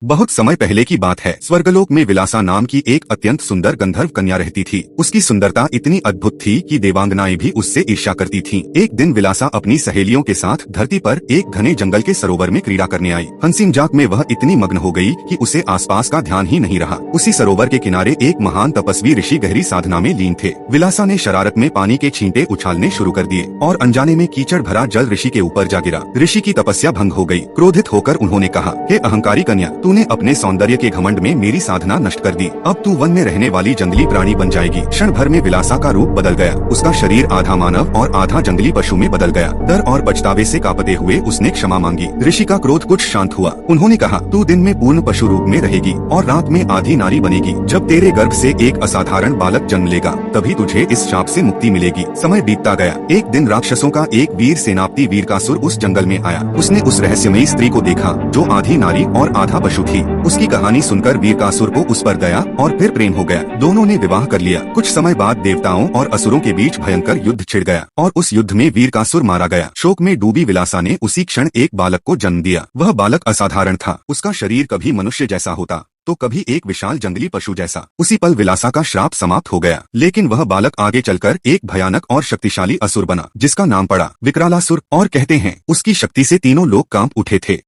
बहुत समय पहले की बात है। स्वर्गलोक में विलासा नाम की एक अत्यंत सुंदर गंधर्व कन्या रहती थी। उसकी सुंदरता इतनी अद्भुत थी कि देवांगनाएं भी उससे ईर्ष्या करती थीं। एक दिन विलासा अपनी सहेलियों के साथ धरती पर एक घने जंगल के सरोवर में क्रीड़ा करने आई। हंसी मजाक में वह इतनी मग्न हो गई कि उसे आसपास का ध्यान ही नहीं रहा। उसी सरोवर के किनारे एक महान तपस्वी ऋषि गहरी साधना में लीन थे। विलासा ने शरारत में पानी के छींटे उछालने शुरू कर दिए और अनजाने में कीचड़ भरा जल ऋषि के ऊपर जा गिरा। ऋषि की तपस्या भंग हो गई। क्रोधित होकर उन्होंने कहा, हे अहंकारी कन्या, तूने अपने सौंदर्य के घमंड में मेरी साधना नष्ट कर दी। अब तू वन में रहने वाली जंगली प्राणी बन जाएगी। क्षण भर में विलासा का रूप बदल गया। उसका शरीर आधा मानव और आधा जंगली पशु में बदल गया। डर और पछतावे से कांपते हुए उसने क्षमा मांगी। ऋषि का क्रोध कुछ शांत हुआ। उन्होंने कहा, तू दिन में पूर्ण पशु रूप में रहेगी और रात में आधी नारी बनेगी। जब तेरे गर्भ से एक असाधारण बालक जन्म लेगा तभी तुझे इस शाप से मुक्ति मिलेगी। समय बीतता गया। एक दिन राक्षसों का एक वीर सेनापति वीरकासुर उस जंगल में आया। उसने उस रहस्यमयी स्त्री को देखा जो आधी नारी और आधा पशु थी। उसकी कहानी सुनकर वीरकासुर को उस पर दया और फिर प्रेम हो गया। दोनों ने विवाह कर लिया। कुछ समय बाद देवताओं और असुरों के बीच भयंकर युद्ध छिड़ गया और उस युद्ध में वीरकासुर मारा गया। शोक में डूबी विलासा ने उसी क्षण एक बालक को जन्म दिया। वह बालक असाधारण था। उसका शरीर कभी मनुष्य जैसा होता तो कभी एक विशाल जंगली पशु जैसा। उसी पल विलासा का श्राप समाप्त हो गया। लेकिन वह बालक आगे चलकर एक भयानक और शक्तिशाली असुर बना जिसका नाम पड़ा विकरालासुर। और कहते हैं उसकी शक्ति से तीनों लोग कांप उठे थे।